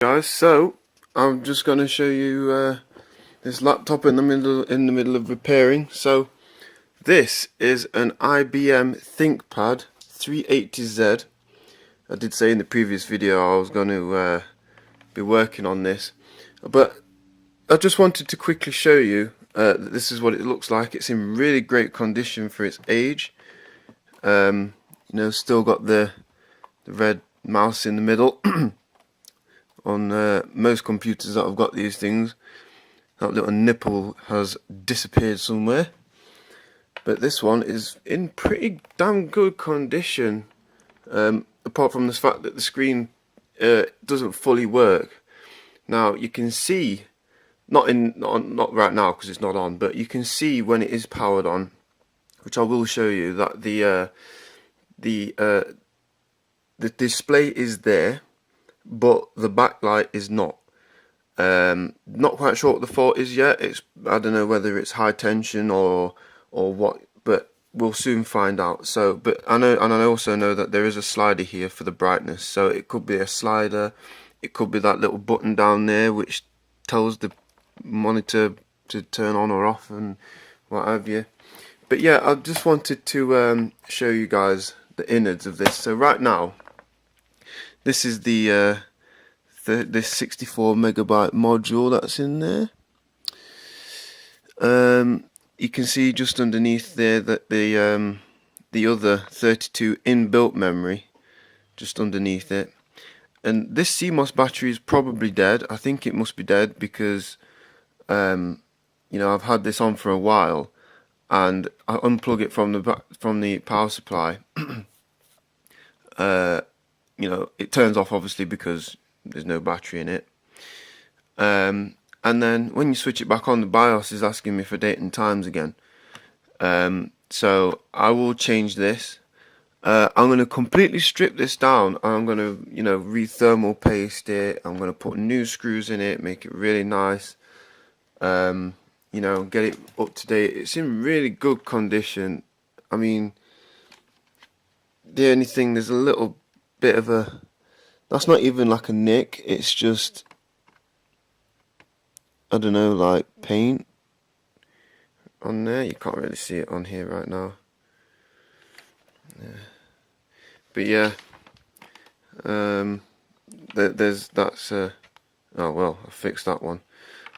Guys, so I'm just going to show you this laptop in the middle of repairing. So this is an IBM ThinkPad 380Z. I did say in the previous video I was going to be working on this, but I just wanted to quickly show you that this is what it looks like. It's in really great condition for its age. You know, still got the red mouse in the middle. On most computers that I've got these things, that little nipple has disappeared somewhere, but this one is in pretty damn good condition, apart from the fact that the screen doesn't fully work. Now you can see, not right now because it's not on, but you can see when it is powered on, which I will show you, that the display is there, but the backlight is not. Not quite sure what the fault is yet. I don't know whether it's high tension or what, but we'll soon find out. So, but I know, and I also know that there is a slider here for the brightness. So it could be a slider, it could be that little button down there which tells the monitor to turn on or off and what have you. But yeah, I just wanted to show you guys the innards of this. So right now, this is this 64 megabyte module that's in there. You can see just underneath there that the other 32 inbuilt memory just underneath it. And this CMOS battery is probably dead. I think it must be dead because you know, I've had this on for a while, and I unplug it from the power supply. You know, it turns off obviously because there's no battery in it, and then when you switch it back on, the BIOS is asking me for date and times again. So I will change this. I'm going to completely strip this down. I'm going to, you know, re-thermal paste it. I'm going to put new screws in it, make it really nice. You know, get it up to date. It's in really good condition. I mean, the only thing, there's a little bit of a, that's not even like a nick, it's just, I don't know, like paint on there. You can't really see it on here right now. Yeah. But yeah, that's oh well, I fixed that one.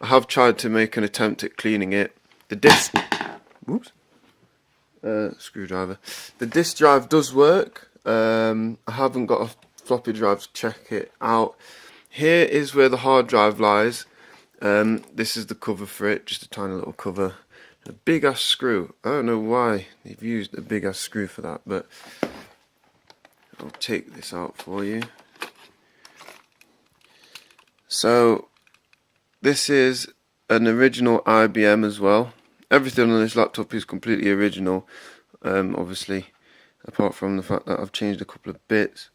I have tried to make an attempt at cleaning it. The disk, whoops, screwdriver. The disk drive does work. I haven't got a floppy drive to check it out. Here is where the hard drive lies. This is the cover for it, just a tiny little cover. A big ass screw. I don't know why they've used a big ass screw for that, but I'll take this out for you. So this is an original IBM as well. Everything on this laptop is completely original, obviously, apart from the fact that I've changed a couple of bits.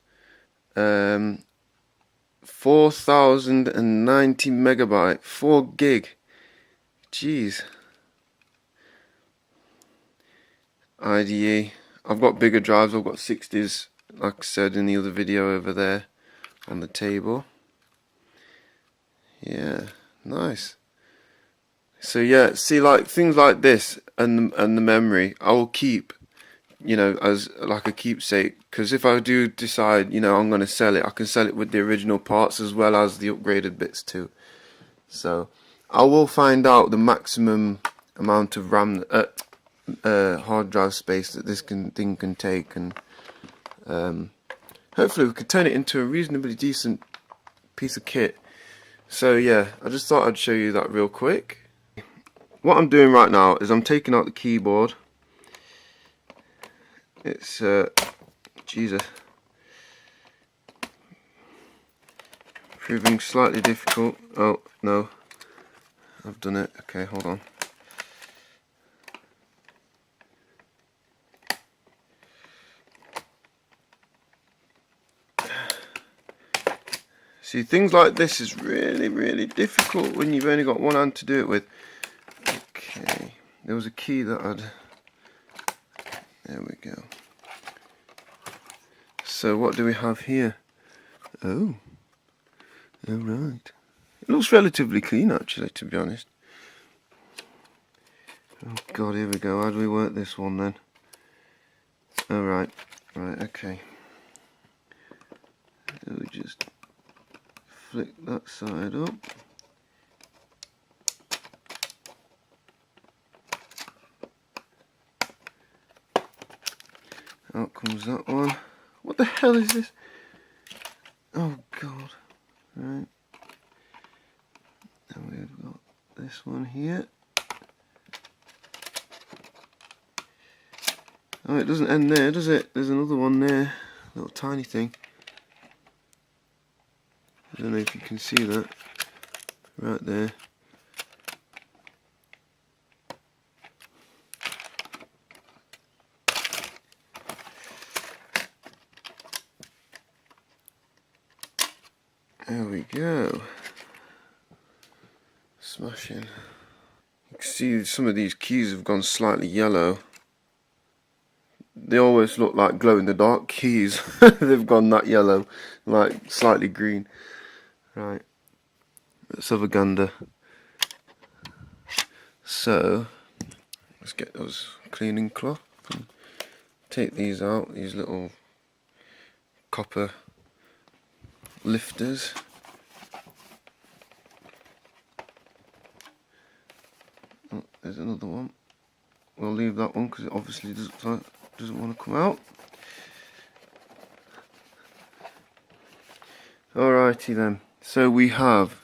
4090 megabyte, 4 gig. Jeez. IDE. I've got bigger drives. I've got 60s, like I said in the other video over there on the table. Yeah, nice. So yeah, see, like things like this and the memory, I will keep, you know, as like a keepsake, because if I do decide, you know, I'm going to sell it, I can sell it with the original parts as well as the upgraded bits too. So I will find out the maximum amount of RAM, hard drive space that this thing can take, and hopefully we could turn it into a reasonably decent piece of kit. So yeah, I just thought I'd show you that real quick. What I'm doing right now is I'm taking out the keyboard. It's Jesus, proving slightly difficult. Oh no, I've done it. Okay, hold on. See, things like this is really difficult when you've only got one hand to do it with. Okay, there was a key that I'd, there we go. So what do we have here? Oh, Alright. It looks relatively clean actually, to be honest. Oh god, here we go. How do we work this one then? Alright, right, okay. So we just flick that side up. Out comes that one. What the hell is this? Oh god. Right. And we've got this one here. Oh, it doesn't end there, does it? There's another one there. Little tiny thing. I don't know if you can see that. Right there. There we go. Smashing. You can see some of these keys have gone slightly yellow. They always look like glow-in-the-dark keys. They've gone that yellow, like slightly green. Right, let's have a gander. So, let's get those cleaning cloth. Take these out, these little copper lifters. Oh, there's another one. We'll leave that one because it obviously doesn't want to come out. Alrighty then. So we have.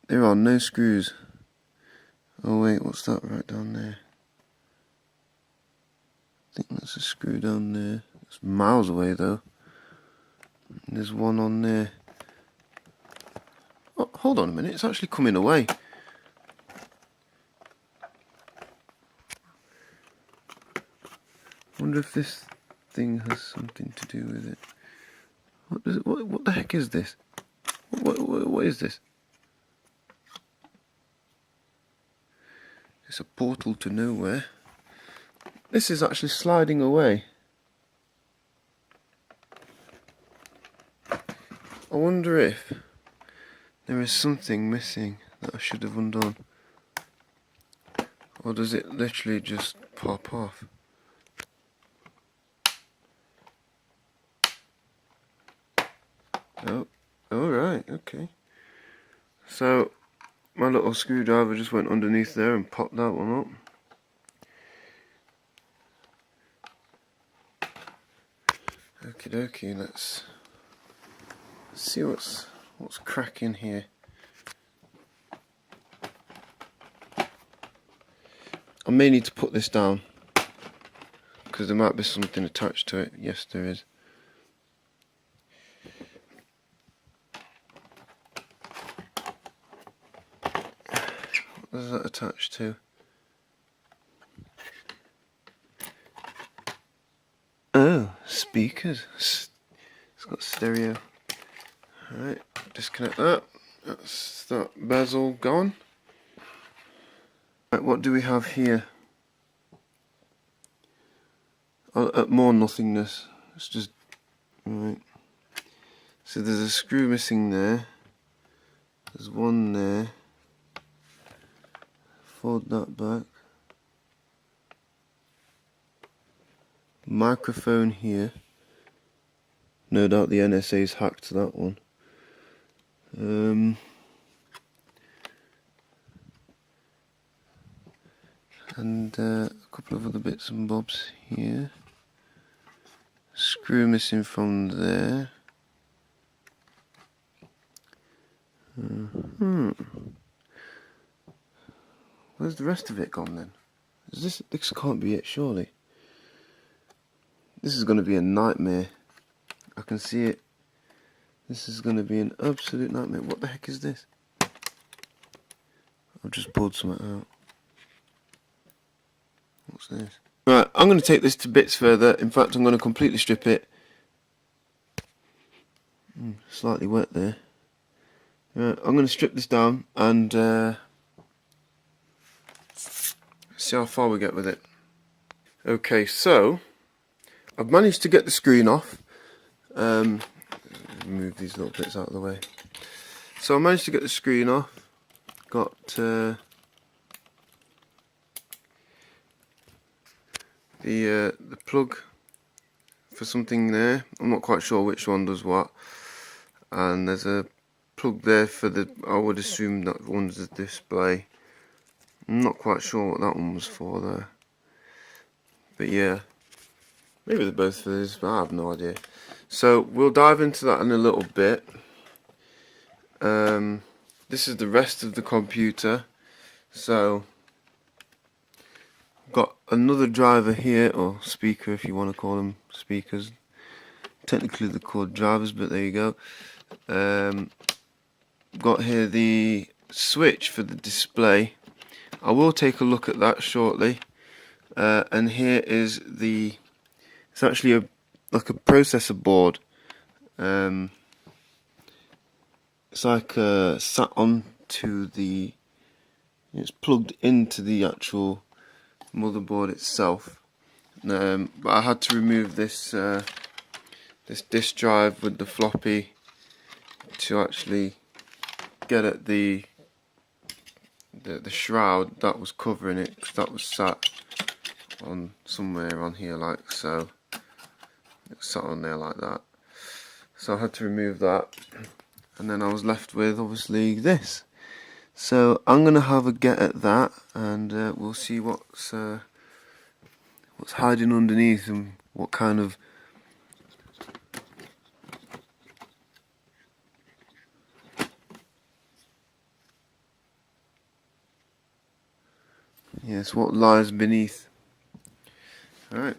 There are no screws. Oh wait, what's that right down there? I think that's a screw down there. It's miles away though. And there's one on there. Oh, hold on a minute, it's actually coming away. I wonder if this thing has something to do with it. What the heck is this? What is this? It's a portal to nowhere. This is actually sliding away. I wonder if there is something missing that I should have undone. Or does it literally just pop off? Oh, alright, okay. So, my little screwdriver just went underneath there and popped that one up. Okie dokie, let's see what's cracking here. I may need to put this down because there might be something attached to it. Yes, there is. What is that attached to? Oh, speakers. It's got stereo. Alright, disconnect that. That's that bezel gone. Right, what do we have here? More nothingness. It's just. Right. So there's a screw missing there. There's one there. Fold that back. Microphone here. No doubt the NSA's hacked that one. And a couple of other bits and bobs here. Screw missing from there. Where's the rest of it gone then? This can't be it, surely. This is going to be a nightmare. I can see it. This is going to be an absolute nightmare. What the heck is this? I've just pulled something out. What's this? Right, I'm going to take this to bits further. In fact, I'm going to completely strip it. Slightly wet there. Right, I'm going to strip this down and see how far we get with it. Okay, so I've managed to get the screen off. Move these little bits out of the way. So I managed to get the screen off. Got the plug for something there. I'm not quite sure which one does what. And there's a plug there for the, I would assume that one's the display. I'm not quite sure what that one was for there. But yeah, maybe they're both for this, but I have no idea. So we'll dive into that in a little bit. This is the rest of the computer. So got another driver here, or speaker if you want to call them speakers. Technically they're called drivers, but there you go. Got here the switch for the display. I will take a look at that shortly. And here is it's actually like a processor board. It's like sat onto it's plugged into the actual motherboard itself. But I had to remove this disk drive with the floppy to actually get at the shroud that was covering it, because that was sat on somewhere on here like so. It sat on there like that. So I had to remove that, and then I was left with obviously this. So I'm gonna have a get at that, and we'll see what's hiding underneath and what kind of what lies beneath. Alright,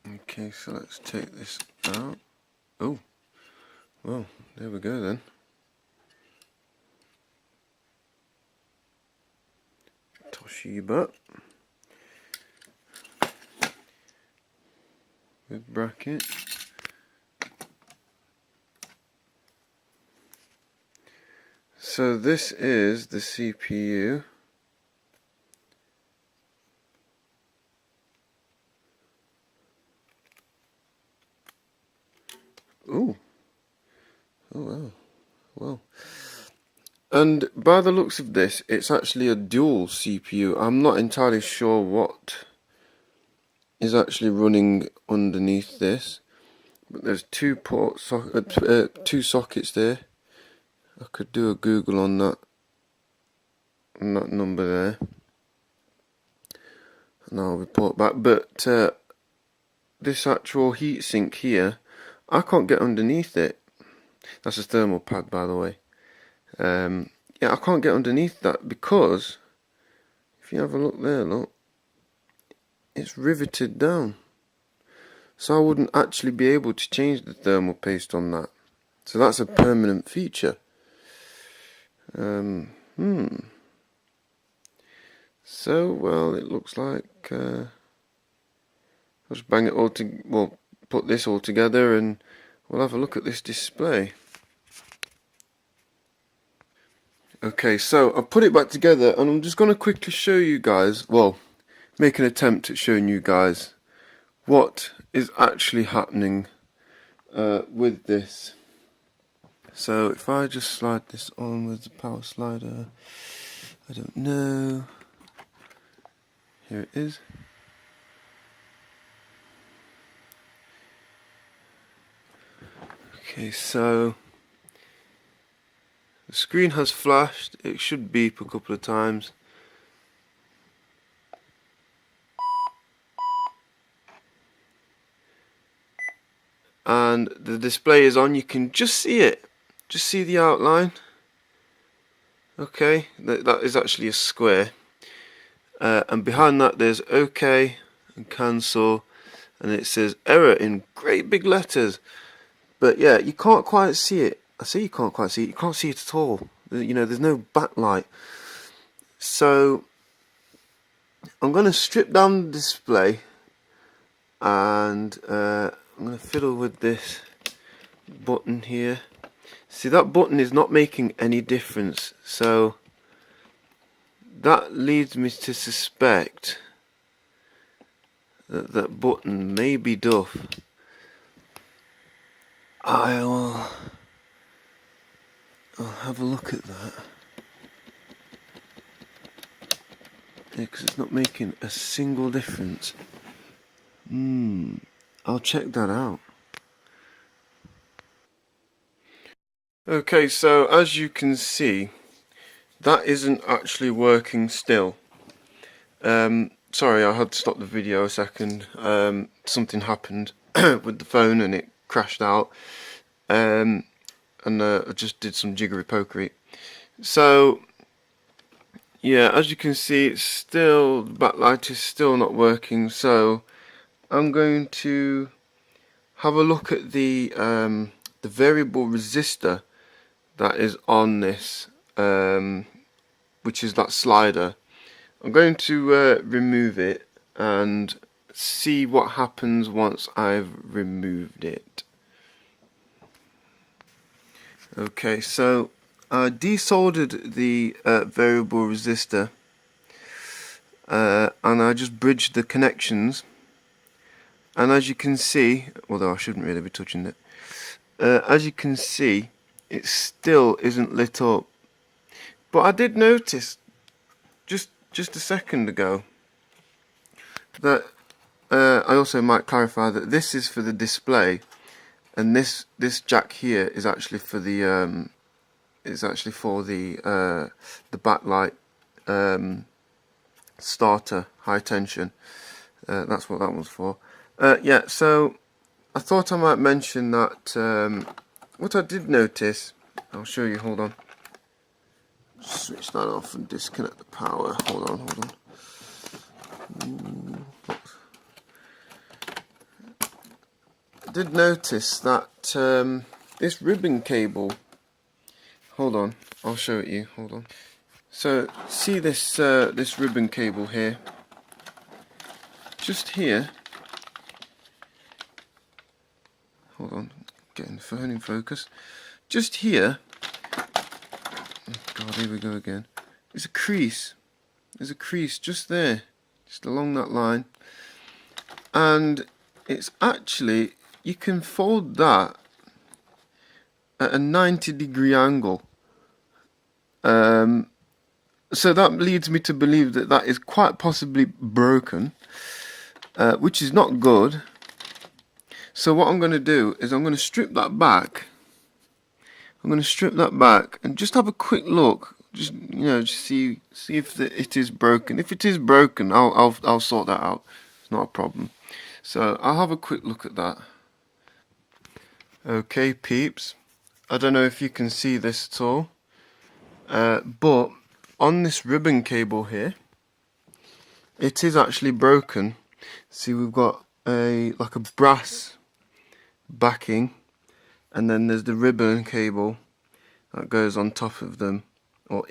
okay, so let's take this out. Oh, well, there we go then. Toshiba with bracket. So this is the CPU. Ooh. Oh wow. Well. And by the looks of this, it's actually a dual CPU. I'm not entirely sure what is actually running underneath this, but there's two sockets there. I could do a Google on that number there, and I'll report back. But this actual heatsink here, I can't get underneath it. That's a thermal pad, by the way. Yeah, I can't get underneath that because if you have a look there, look, it's riveted down. So I wouldn't actually be able to change the thermal paste on that. So that's a permanent feature. So, well, it looks like I'll just bang it all put this all together, and we'll have a look at this display. Okay, so I've put it back together, and I'm just going to quickly show you guys, well, make an attempt at showing you guys what is actually happening with this. So if I just slide this on with the power slider, I don't know, here it is. Okay, so the screen has flashed. It should beep a couple of times. And the display is on. You can just see it. Just see the outline. Okay, that is actually a square. And behind that there's OK and cancel. And it says error in great big letters. But yeah, you can't quite see it. I say you can't quite see it. You can't see it at all. You know, there's no backlight. So I'm going to strip down the display, and I'm going to fiddle with this button here. See, that button is not making any difference. So that leads me to suspect that that button may be duff. I'll have a look at that. Yeah, because it's not making a single difference. I'll check that out. Okay, so as you can see, that isn't actually working still. Sorry, I had to stop the video a second. Something happened with the phone and it crashed out. And I just did some jiggery pokery. So yeah, as you can see, it's still, the backlight is still not working. So I'm going to have a look at the variable resistor that is on this, which is that slider. I'm going to remove it and see what happens once I've removed it. Okay, so I desoldered the variable resistor and I just bridged the connections, and as you can see, although I shouldn't really be touching it, as you can see, it still isn't lit up. But I did notice just a second ago that I also might clarify that this is for the display, and this jack here is actually for the backlight starter high tension. That's what that one's for. Yeah, so I thought I might mention that what I did notice, I'll show you, hold on. Switch that off and disconnect the power. Hold on. I did notice that this ribbon cable, hold on, I'll show it you, hold on. So see this this ribbon cable here, just here, hold on, getting the phone in focus, just here, oh God, here we go again, there's a crease just there, just along that line, and it's actually, you can fold that at a 90-degree angle. So that leads me to believe that that is quite possibly broken, which is not good. So what I'm going to do is I'm going to strip that back. I'm going to strip that back and just have a quick look. Just just see if it is broken. If it is broken, I'll sort that out. It's not a problem. So I'll have a quick look at that. Okay, peeps. I don't know if you can see this at all, but on this ribbon cable here, it is actually broken. See, we've got like a brass backing, and then there's the ribbon cable that goes on top of them, or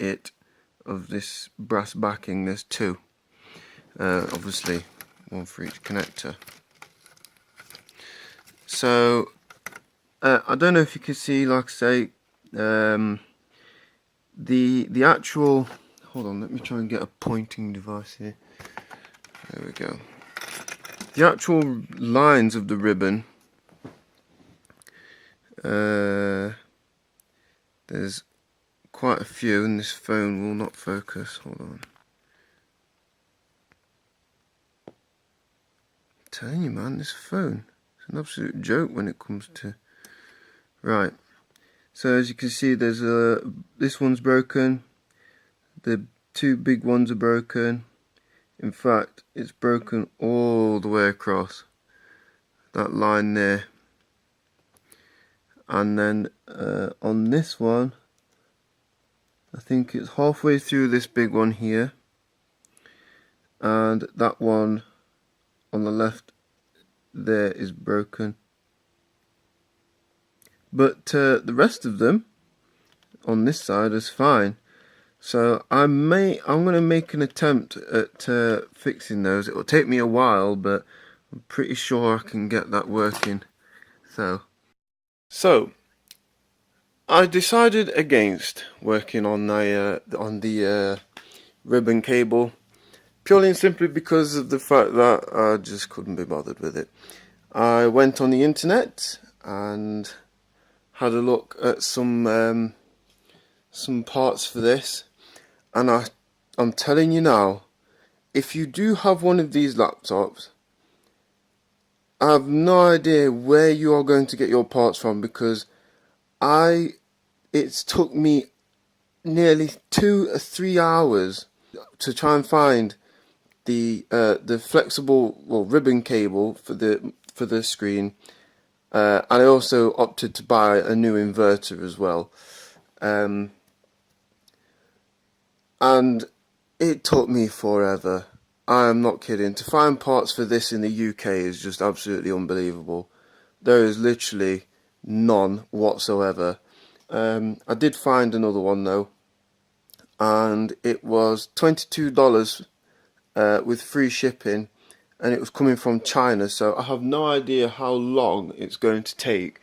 of this brass backing. There's two, obviously one for each connector. So I don't know if you can see, like I say, the actual, hold on, let me try and get a pointing device here. There we go. The actual lines of the ribbon, there's quite a few, and this phone will not focus. Hold on. I'm telling you, man, this phone is an absolute joke when it comes to... Right. So as you can see, there's this one's broken. The two big ones are broken. In fact, it's broken all the way across that line there. And then on this one, I think it's halfway through this big one here, and that one on the left there is broken. But the rest of them on this side is fine. So I'm going to make an attempt at fixing those. It will take me a while, but I'm pretty sure I can get that working. So I decided against working on the ribbon cable, purely and simply because of the fact that I just couldn't be bothered with it. I went on the internet and had a look at some parts for this, and I'm telling you now, if you do have one of these laptops, I have no idea where you are going to get your parts from, because it's took me nearly 2 or 3 hours to try and find the flexible, well, ribbon cable for the screen, and I also opted to buy a new inverter as well, and it took me forever. I am not kidding. To find parts for this in the UK is just absolutely unbelievable. There is literally none whatsoever. I did find another one though, and it was $22 with free shipping, and it was coming from China, so I have no idea how long it's going to take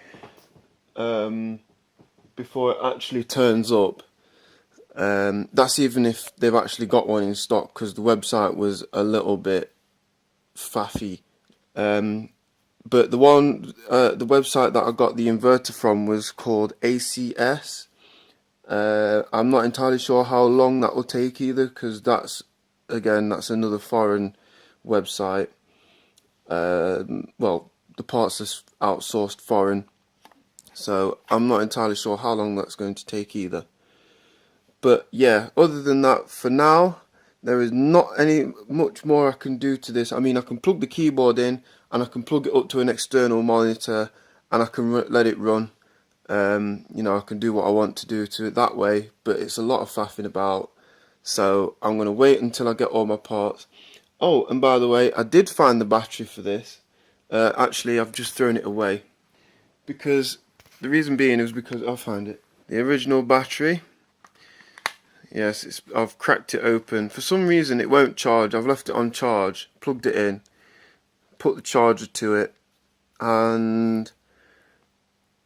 before it actually turns up. That's even if they've actually got one in stock, because the website was a little bit faffy. But the website that I got the inverter from was called ACS. I'm not entirely sure how long that will take either, because that's another foreign website. Well, the parts are outsourced foreign, so I'm not entirely sure how long that's going to take either. But yeah, other than that, for now, there is not much more I can do to this. I mean, I can plug the keyboard in, and I can plug it up to an external monitor, and I can let it run. You know, I can do what I want to do to it that way, but it's a lot of faffing about. So I'm going to wait until I get all my parts. Oh, and by the way, I did find the battery for this. Actually, I've just thrown it away, because the reason being is because I'll find it. The original battery. Yes, I've cracked it open. For some reason it won't charge. I've left it on charge, plugged it in, put the charger to it, and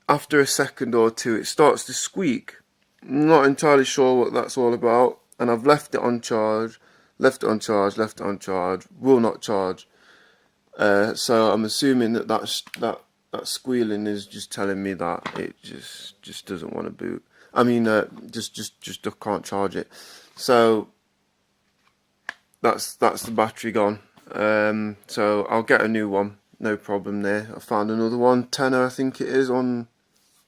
after a second or two it starts to squeak. I'm not entirely sure what that's all about, and I've left it on charge, left it on charge, left it on charge, will not charge. So I'm assuming that squealing is just telling me that it just doesn't want to boot. I mean, just can't charge it. So that's the battery gone. So I'll get a new one, no problem there. I found another one, tenner I think it is, on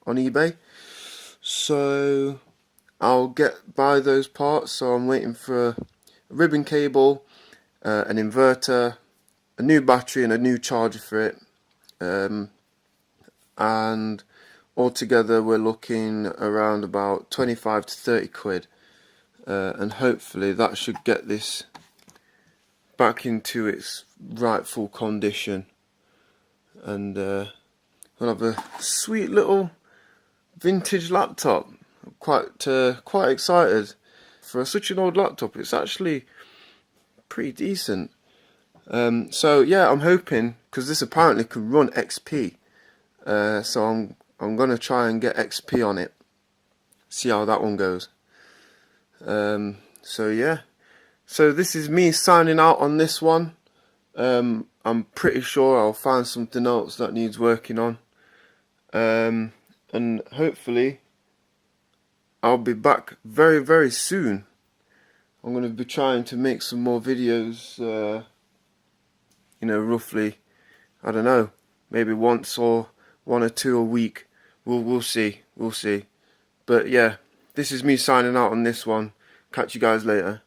eBay. So I'll buy those parts. So I'm waiting for a ribbon cable, an inverter, a new battery, and a new charger for it. And altogether we're looking around about 25 to 30 quid, and hopefully that should get this back into its rightful condition, and we'll have a sweet little vintage laptop. I'm quite excited. For such an old laptop, it's actually pretty decent. So yeah, I'm hoping, because this apparently can run XP, so I'm gonna try and get XP on it, see how that one goes. So yeah, so this is me signing out on this one. I'm pretty sure I'll find something else that needs working on, and hopefully I'll be back very, very soon. I'm going to be trying to make some more videos, you know, roughly, I don't know, maybe one or two a week. We'll see. But yeah, this is me signing out on this one. Catch you guys later.